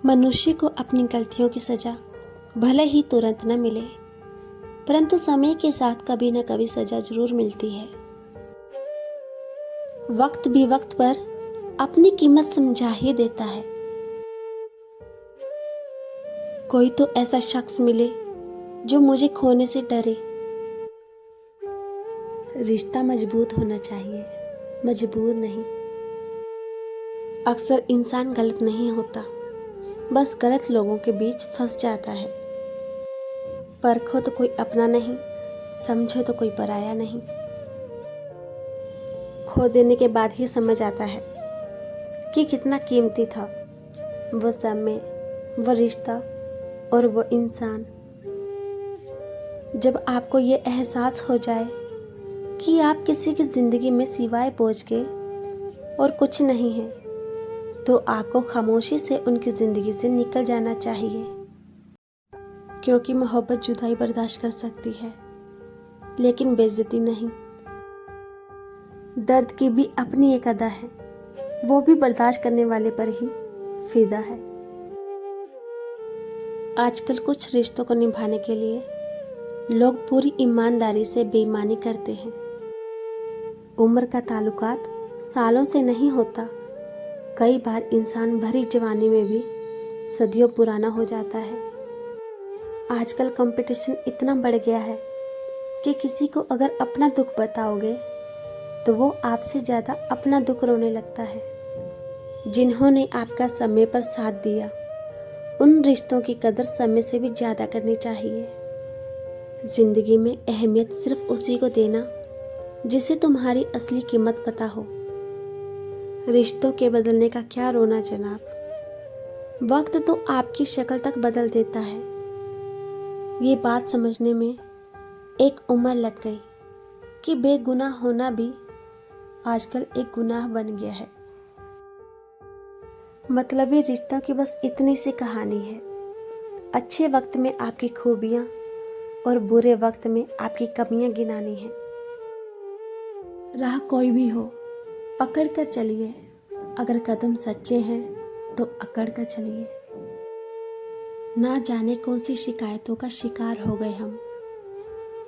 मनुष्य को अपनी गलतियों की सजा भले ही तुरंत न मिले, परंतु समय के साथ कभी न कभी सजा जरूर मिलती है। वक्त भी वक्त पर अपनी कीमत समझा ही देता है। कोई तो ऐसा शख्स मिले जो मुझे खोने से डरे। रिश्ता मजबूत होना चाहिए, मजबूर नहीं। अक्सर इंसान गलत नहीं होता, बस गलत लोगों के बीच फंस जाता है। परखो तो कोई अपना नहीं, समझो तो कोई पराया नहीं। खो देने के बाद ही समझ आता है कि कितना कीमती था वो समय, वो रिश्ता और वो इंसान। जब आपको ये एहसास हो जाए कि आप किसी की जिंदगी में सिवाय बोझ के और कुछ नहीं है, तो आपको खामोशी से उनकी जिंदगी से निकल जाना चाहिए, क्योंकि मोहब्बत जुदाई बर्दाश्त कर सकती है, लेकिन बेइज्जती नहीं। दर्द की भी अपनी एक अदा है, वो भी बर्दाश्त करने वाले पर ही फिदा है। आजकल कुछ रिश्तों को निभाने के लिए लोग पूरी ईमानदारी से बेईमानी करते हैं। उम्र का ताल्लुकात सालों से नहीं होता। कई बार इंसान भरी जवानी में भी सदियों पुराना हो जाता है। आजकल कंपटीशन इतना बढ़ गया है कि किसी को अगर अपना दुख बताओगे तो वो आपसे ज़्यादा अपना दुख रोने लगता है। जिन्होंने आपका समय पर साथ दिया, उन रिश्तों की कदर समय से भी ज़्यादा करनी चाहिए। जिंदगी में अहमियत सिर्फ उसी को देना जिसे तुम्हारी असली कीमत पता हो। रिश्तों के बदलने का क्या रोना जनाब, वक्त तो आपकी शक्ल तक बदल देता है। ये बात समझने में एक उम्र लग गई कि बेगुनाह होना भी आजकल एक गुनाह बन गया है। मतलबी रिश्तों की बस इतनी सी कहानी है। अच्छे वक्त में आपकी खूबियाँ और बुरे वक्त में आपकी कमियाँ गिनानी है। राह कोई भी हो, पकड़ कर चलिए। अगर कदम सच्चे हैं तो अकड़ कर चलिए। ना जाने कौन सी शिकायतों का शिकार हो गए हम।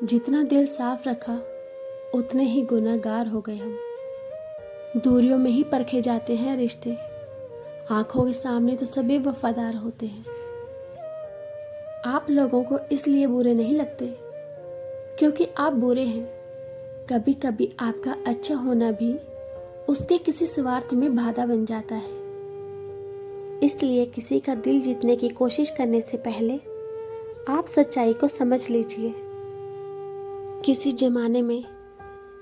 जितना दिल साफ रखा उतने ही गुनहगार हो गए हम। दूरियों में ही परखे जाते हैं रिश्ते, आंखों के सामने तो सभी वफादार होते हैं। आप लोगों को इसलिए बुरे नहीं लगते क्योंकि आप बुरे हैं। कभी कभी आपका अच्छा होना भी उसके किसी स्वार्थ में बाधा बन जाता है। इसलिए किसी का दिल जीतने की कोशिश करने से पहले आप सच्चाई को समझ लीजिए। किसी जमाने में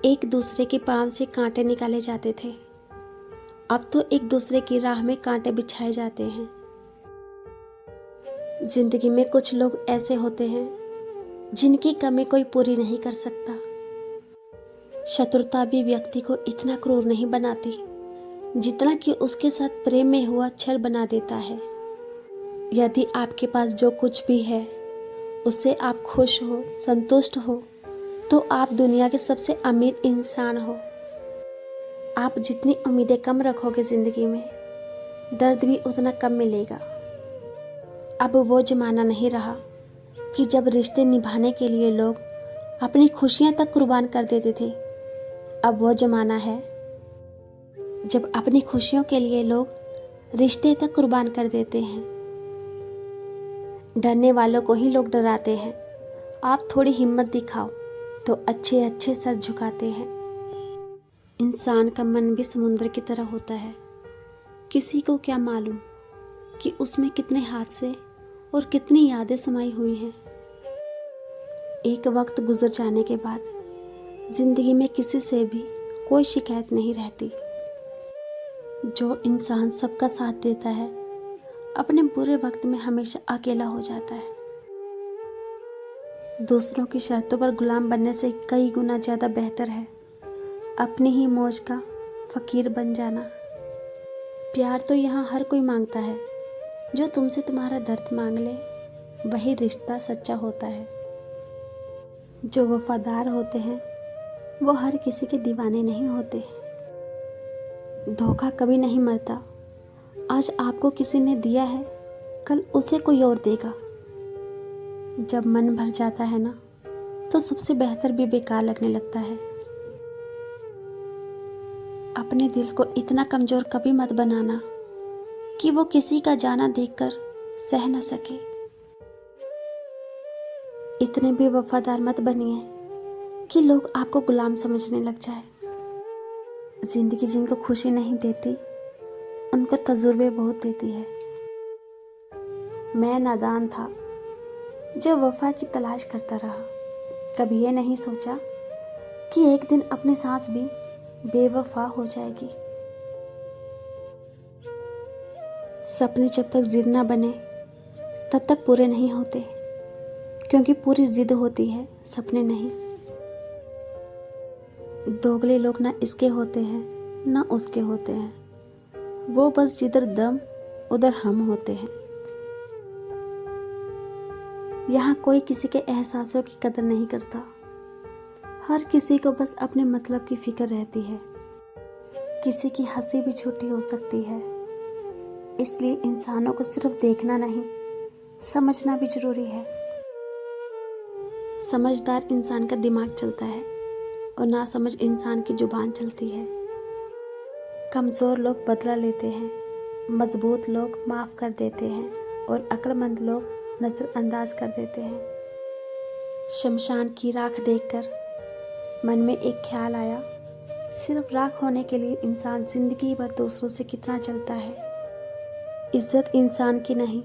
एक दूसरे के पाँव से कांटे निकाले जाते थे, अब तो एक दूसरे की राह में कांटे बिछाए जाते हैं। जिंदगी में कुछ लोग ऐसे होते हैं जिनकी कमी कोई पूरी नहीं कर सकता। शत्रुता भी व्यक्ति को इतना क्रूर नहीं बनाती जितना कि उसके साथ प्रेम में हुआ छल बना देता है। यदि आपके पास जो कुछ भी है उससे आप खुश हो, संतुष्ट हो, तो आप दुनिया के सबसे अमीर इंसान हो। आप जितनी उम्मीदें कम रखोगे जिंदगी में, दर्द भी उतना कम मिलेगा। अब वो जमाना नहीं रहा कि जब रिश्ते निभाने के लिए लोग अपनी खुशियां तक कुर्बान कर देते थे। अब वो जमाना है जब अपनी खुशियों के लिए लोग रिश्ते तक कुर्बान कर देते हैं। डरने वालों को ही लोग डराते हैं। आप थोड़ी हिम्मत दिखाओ तो अच्छे अच्छे सर झुकाते हैं। इंसान का मन भी समुद्र की तरह होता है। किसी को क्या मालूम कि उसमें कितने हादसे और कितनी यादें समाई हुई हैं। एक वक्त गुजर जाने के बाद जिंदगी में किसी से भी कोई शिकायत नहीं रहती। जो इंसान सबका साथ देता है, अपने बुरे वक्त में हमेशा अकेला हो जाता है। दूसरों की शर्तों पर गुलाम बनने से कई गुना ज़्यादा बेहतर है अपनी ही मौज का फकीर बन जाना। प्यार तो यहाँ हर कोई मांगता है। जो तुमसे तुम्हारा दर्द मांग ले, वही रिश्ता सच्चा होता है। जो वफादार होते हैं वो हर किसी के दीवाने नहीं होते। धोखा कभी नहीं मरता। आज आपको किसी ने दिया है कल उसे कोई और देगा। जब मन भर जाता है ना, तो सबसे बेहतर भी बेकार लगने लगता है। अपने दिल को इतना कमजोर कभी मत बनाना कि वो किसी का जाना देखकर सह न सके। इतने भी वफादार मत बनिए कि लोग आपको गुलाम समझने लग जाए। जिंदगी जिनको खुशी नहीं देती, उनको तजुर्बे बहुत देती है। मैं नादान था जो वफा की तलाश करता रहा। कभी ये नहीं सोचा कि एक दिन अपनी सांस भी बेवफा हो जाएगी। सपने जब तक जिद ना बने तब तक पूरे नहीं होते, क्योंकि पूरी जिद होती है, सपने नहीं। दोगले लोग ना इसके होते हैं ना उसके होते हैं, वो बस जिधर दम उधर हम होते हैं। यहाँ कोई किसी के एहसासों की कदर नहीं करता। हर किसी को बस अपने मतलब की फिक्र रहती है। किसी की हंसी भी झूठी हो सकती है, इसलिए इंसानों को सिर्फ देखना नहीं, समझना भी जरूरी है। समझदार इंसान का दिमाग चलता है और नासमझ इंसान की जुबान चलती है। कमज़ोर लोग बदला लेते हैं, मजबूत लोग माफ़ कर देते हैं और अक्लमंद लोग नज़रअंदाज कर देते हैं। शमशान की राख देखकर मन में एक ख्याल आया, सिर्फ राख होने के लिए इंसान जिंदगी भर दूसरों से कितना जलता है। इज्जत इंसान की नहीं,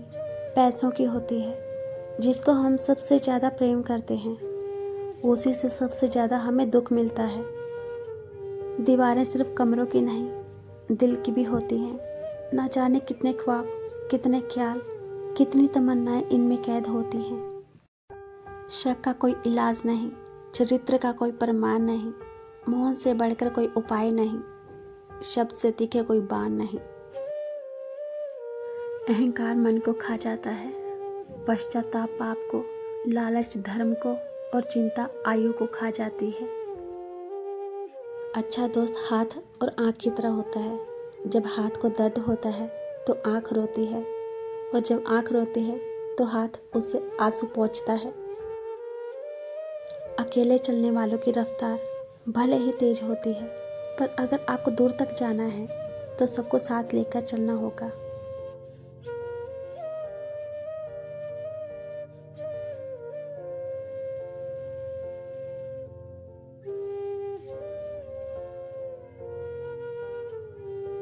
पैसों की होती है। जिसको हम सबसे ज़्यादा प्रेम करते हैं, उसी से सबसे ज़्यादा हमें दुख मिलता है। दीवारें सिर्फ कमरों की नहीं, दिल की भी होती हैं। ना जाने कितने ख्वाब, कितने ख्याल, कितनी तमन्नाएं इनमें कैद होती हैं। शक का कोई इलाज नहीं, चरित्र का कोई प्रमाण नहीं, मौन से बढ़कर कोई उपाय नहीं, शब्द से तीखे कोई बाण नहीं। अहंकार मन को खा जाता है, पश्चाताप पाप को, लालच धर्म को और चिंता आयु को खा जाती है। अच्छा दोस्त हाथ और आँख की तरह होता है। जब हाथ को दर्द होता है तो आँख रोती है, और जब आँख रोती है तो हाथ उससे आंसू पोंछता है। अकेले चलने वालों की रफ्तार भले ही तेज होती है, पर अगर आपको दूर तक जाना है तो सबको साथ लेकर चलना होगा।